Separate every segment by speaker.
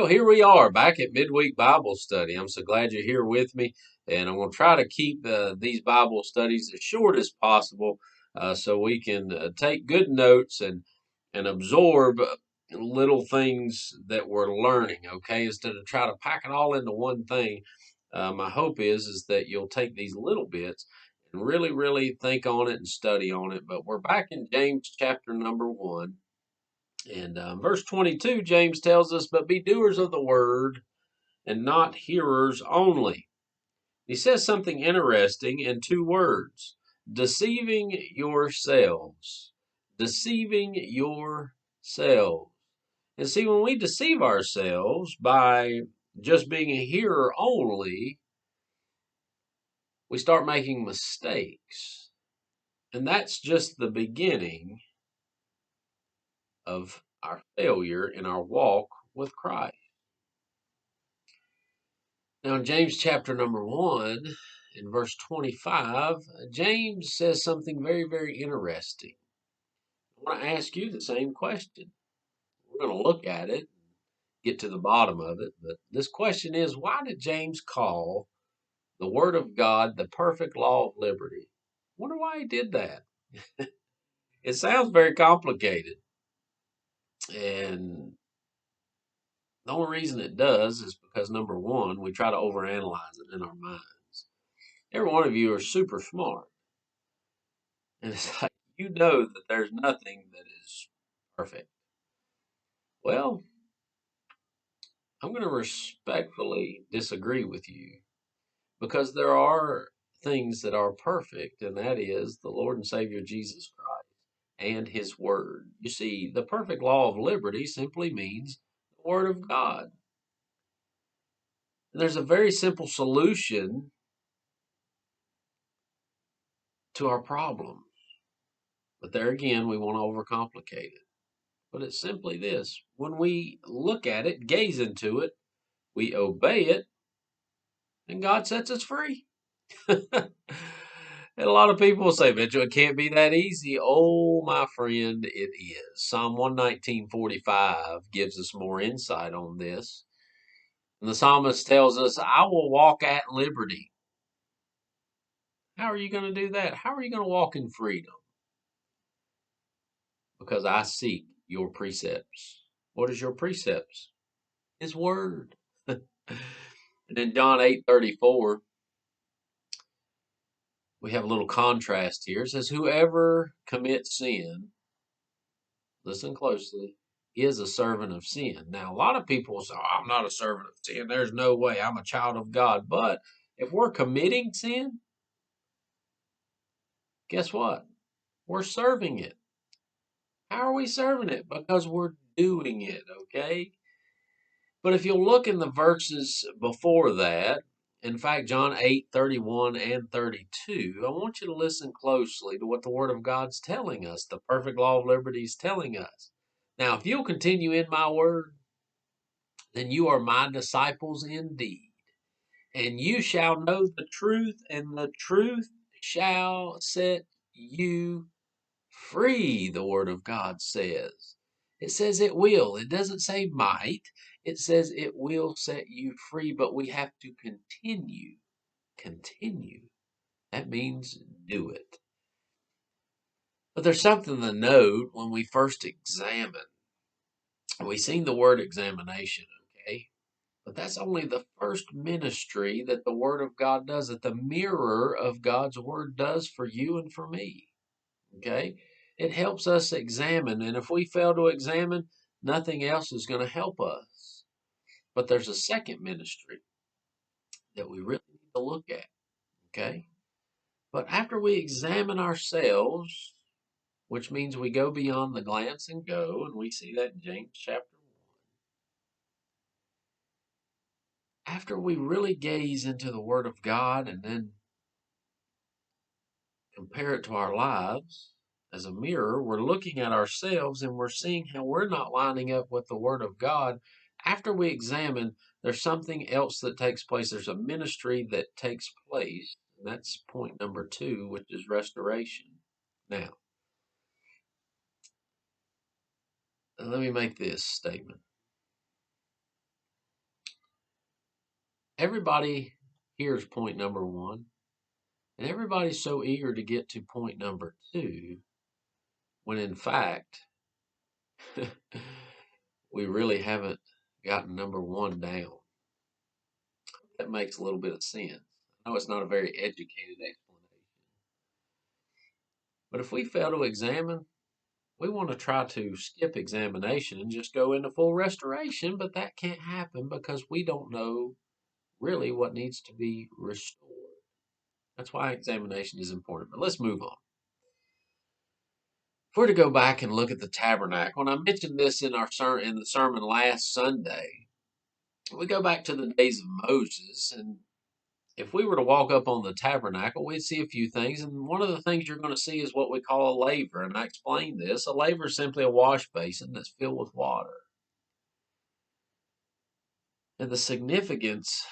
Speaker 1: Well, here we are back at midweek Bible study. I'm so glad you're here with me, and I'm going to try to keep these Bible studies as short as possible, so we can take good notes and absorb little things that we're learning. Okay, instead of try to pack it all into one thing. My hope is that you'll take these little bits and really think on it and study on it. But we're back in James chapter number 1. And verse 22, James tells us, but be doers of the word and not hearers only. He says something interesting in two words: deceiving yourselves. Deceiving yourselves. And see, when we deceive ourselves by just being a hearer only, we start making mistakes. And that's just the beginning of our failure in our walk with Christ. Now, in James chapter number 1, in verse 25, James says something very interesting. I want to ask you the same question. We're going to look at it, get to the bottom of it. But this question is, why did James call the Word of God the perfect law of liberty? I wonder why he did that. It sounds very complicated. And the only reason it does is because, number one, we try to overanalyze it in our minds. Every one of you are super smart. And it's like, you know that there's nothing that is perfect. Well, I'm going to respectfully disagree with you because there are things that are perfect, and that is the Lord and Savior Jesus Christ and His Word. You see, the perfect law of liberty simply means the Word of God. And there's a very simple solution to our problems. But there again, we want to overcomplicate it. But it's simply this: when we look at it, gaze into it, we obey it, and God sets us free. And a lot of people will say, Mitchell, it can't be that easy. Oh, my friend, it is. Psalm 119:45 gives us more insight on this. And the psalmist tells us, I will walk at liberty. How are you going to do that? How are you going to walk in freedom? Because I seek your precepts. What is your precepts? His word. And in John 8:34, we have a little contrast here. It says, whoever commits sin, listen closely, is a servant of sin. Now, a lot of people say, oh, I'm not a servant of sin. There's no way. I'm a child of God. But if we're committing sin, guess what? We're serving it. How are we serving it? Because we're doing it, okay? But if you'll look in the verses before that, in fact, John 8:31 and 32, I want you to listen closely to what the Word of God's telling us. The perfect law of liberty is telling us. Now, if you'll continue in my word, then you are my disciples indeed. And you shall know the truth, and the truth shall set you free, the Word of God says. It says it will. It doesn't say might. It says it will set you free, but we have to continue. Continue. That means do it. But there's something to note when we first examine. We've seen the word examination, okay? But that's only the first ministry that the Word of God does, that the mirror of God's Word does for you and for me. Okay? It helps us examine, and if we fail to examine, nothing else is going to help us. But there's a second ministry that we really need to look at. Okay? But after we examine ourselves, which means we go beyond the glance and go, and we see that in James chapter 1. After we really gaze into the Word of God and then compare it to our lives as a mirror, we're looking at ourselves and we're seeing how we're not lining up with the Word of God. After we examine, there's something else that takes place. There's a ministry that takes place, and that's point number 2, which is restoration. Now, let me make this statement. everybody hears point number one, and everybody's so eager to get to point number two, when in fact, we really haven't gotten number one down. That makes a little bit of sense. I know it's not a very educated explanation, but if we fail to examine, we want to try to skip examination and just go into full restoration, but that can't happen because we don't know really what needs to be restored. That's why examination is important. But let's move on. If we're to go back and look at the tabernacle, and I mentioned this in in the sermon last Sunday, we go back to the days of Moses, and if we were to walk up on the tabernacle, we'd see a few things. And one of the things you're going to see is what we call a laver. And I explained this. A laver is simply a wash basin that's filled with water. And the significance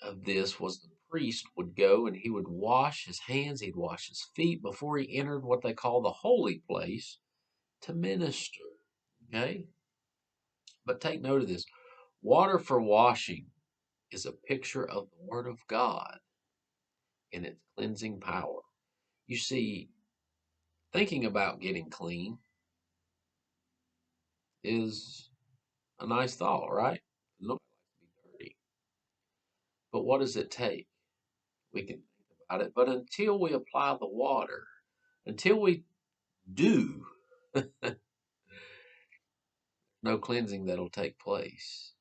Speaker 1: of this was the priest would go and he would wash his hands, he'd wash his feet before he entered what they call the holy place to minister. Okay? But take note of this. Water for washing is a picture of the Word of God and its cleansing power. You see, thinking about getting clean is a nice thought, right? Nobody likes to be dirty. But what does it take? We can think about it, but until we apply the water, until we do, no cleansing that'll take place.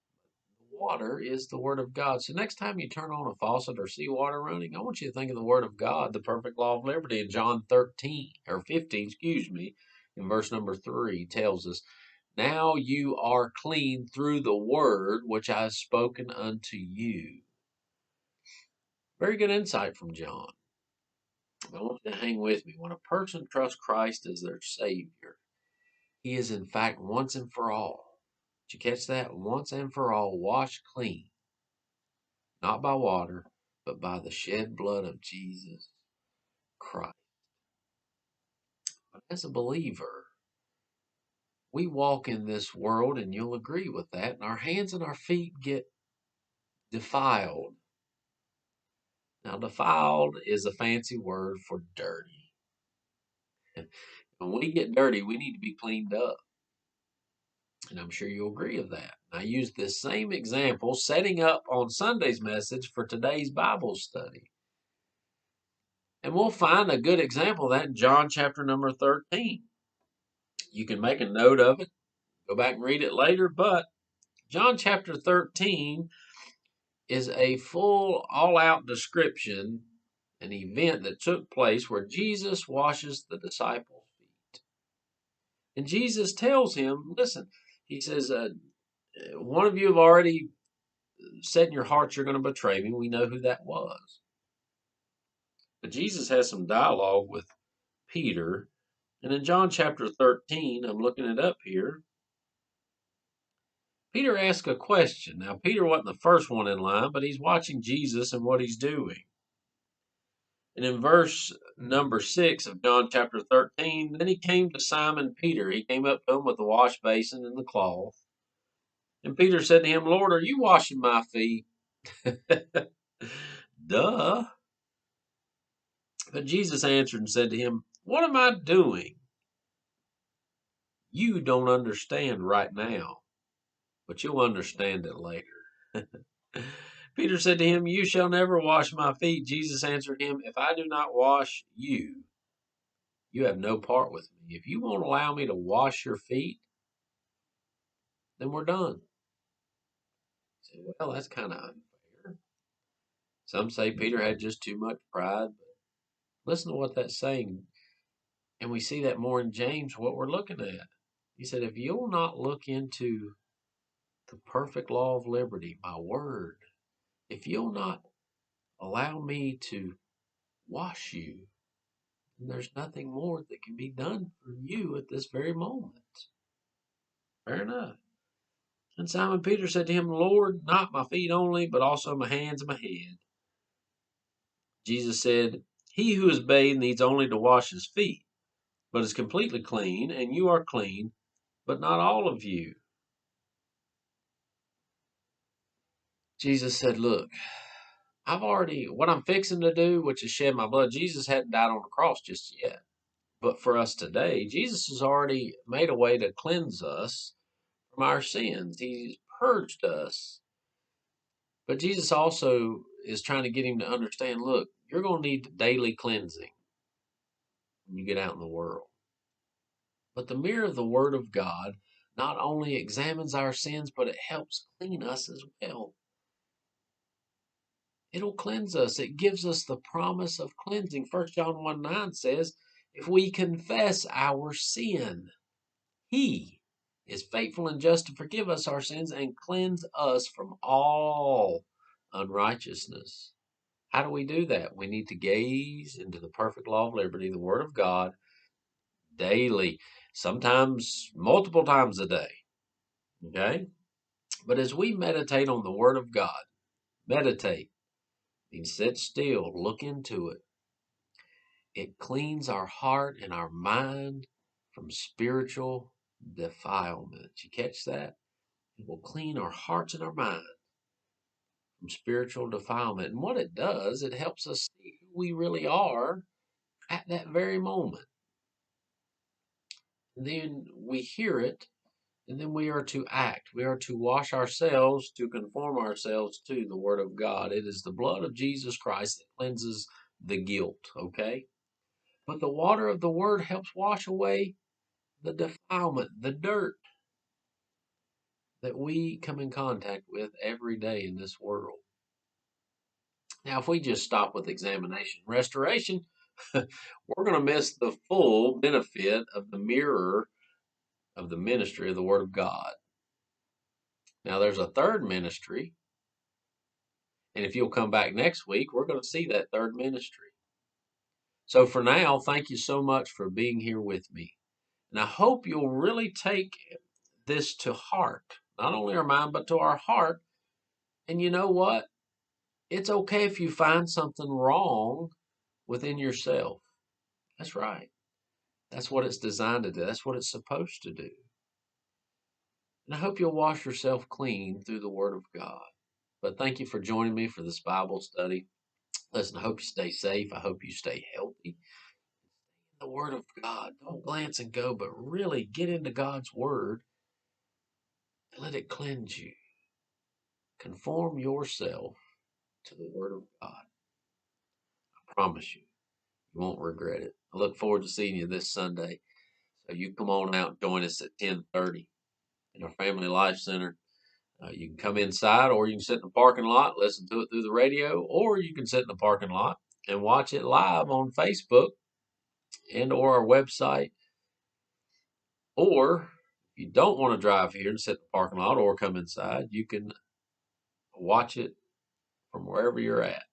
Speaker 1: Water is the Word of God. So next time you turn on a faucet or see water running, I want you to think of the Word of God, the perfect law of liberty. In John 13, or 15, excuse me, in verse number 3, tells us, now you are clean through the word which I have spoken unto you. Very good insight from John. I want you to hang with me. When a person trusts Christ as their Savior, he is in fact once and for all. Did you catch that? Once and for all washed clean, not by water, but by the shed blood of Jesus Christ. But as a believer, we walk in this world, and you'll agree with that, and our hands and our feet get defiled. Now, defiled is a fancy word for dirty. When we get dirty, we need to be cleaned up. And I'm sure you'll agree with that. I used this same example setting up on Sunday's message for today's Bible study. And we'll find a good example of that in John chapter number 13. You can make a note of it, go back and read it later, but John chapter 13 is a full, all out description, an event that took place where Jesus washes the disciples' feet. And Jesus tells him, listen, he says, one of you have already said in your hearts you're going to betray me. We know who that was. But Jesus has some dialogue with Peter. And in John chapter 13, I'm looking it up here, Peter asks a question. Now, Peter wasn't the first one in line, but he's watching Jesus and what he's doing. And in verse number 6 of John chapter 13, then he came to Simon Peter. He came up to him with the wash basin and the cloth. And Peter said to him, Lord, are you washing my feet? Duh. But Jesus answered and said to him, what am I doing? You don't understand right now, but you'll understand it later. Peter said to him, you shall never wash my feet. Jesus answered him, if I do not wash you, you have no part with me. If you won't allow me to wash your feet, then we're done. Say, well, that's kind of unfair. Some say Peter had just too much pride, but listen to what that's saying. And we see that more in James, what we're looking at. He said, if you'll not look into the perfect law of liberty, my word, if you'll not allow me to wash you, then there's nothing more that can be done for you at this very moment. Fair enough. And Simon Peter said to him, Lord, not my feet only, but also my hands and my head. Jesus said, he who is bathed needs only to wash his feet, but is completely clean, and you are clean, but not all of you. Jesus said, look, what I'm fixing to do, which is shed my blood. Jesus hadn't died on the cross just yet. But for us today, Jesus has already made a way to cleanse us from our sins. He's purged us. But Jesus also is trying to get him to understand, look, you're going to need daily cleansing when you get out in the world. But the mirror of the Word of God not only examines our sins, but it helps clean us as well. It'll cleanse us. It gives us the promise of cleansing. 1 John 1:9 says, if we confess our sin, He is faithful and just to forgive us our sins and cleanse us from all unrighteousness. How do we do that? We need to gaze into the perfect law of liberty, the Word of God, daily, sometimes multiple times a day. Okay? But as we meditate on the Word of God, meditate means sit still, look into it. It cleans our heart and our mind from spiritual defilement. You catch that? It will clean our hearts and our mind from spiritual defilement. And what it does, it helps us see who we really are at that very moment. And then we hear it, and then we are to act. We are to wash ourselves to conform ourselves to the Word of God. It is the blood of Jesus Christ that cleanses the guilt, okay? But the water of the Word helps wash away the defilement, the dirt that we come in contact with every day in this world. Now, if we just stop with examination and restoration, we're going to miss the full benefit of the mirror of the ministry of the Word of God. Now, there's a third ministry, and if you'll come back next week, we're going to see that third ministry. So for now, thank you so much for being here with me. And I hope you'll really take this to heart, not only our mind, but to our heart. And you know what? It's okay if you find something wrong within yourself. That's right. That's what it's designed to do. That's what it's supposed to do. And I hope you'll wash yourself clean through the Word of God. But thank you for joining me for this Bible study. Listen, I hope you stay safe. I hope you stay healthy. The Word of God. Don't glance and go, but really get into God's Word and let it cleanse you. Conform yourself to the Word of God. I promise you, you won't regret it. I look forward to seeing you this Sunday. So you come on out and join us at 10:30 in our Family Life Center. You can come inside, or you can sit in the parking lot, listen to it through the radio, or you can sit in the parking lot and watch it live on Facebook and or our website. Or if you don't want to drive here and sit in the parking lot or come inside, you can watch it from wherever you're at.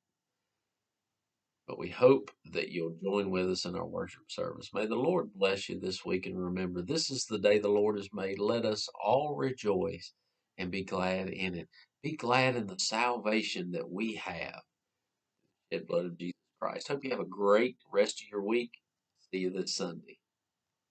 Speaker 1: But we hope that you'll join with us in our worship service. May the Lord bless you this week. And remember, this is the day the Lord has made. Let us all rejoice and be glad in it. Be glad in the salvation that we have in the blood of Jesus Christ. Hope you have a great rest of your week. See you this Sunday.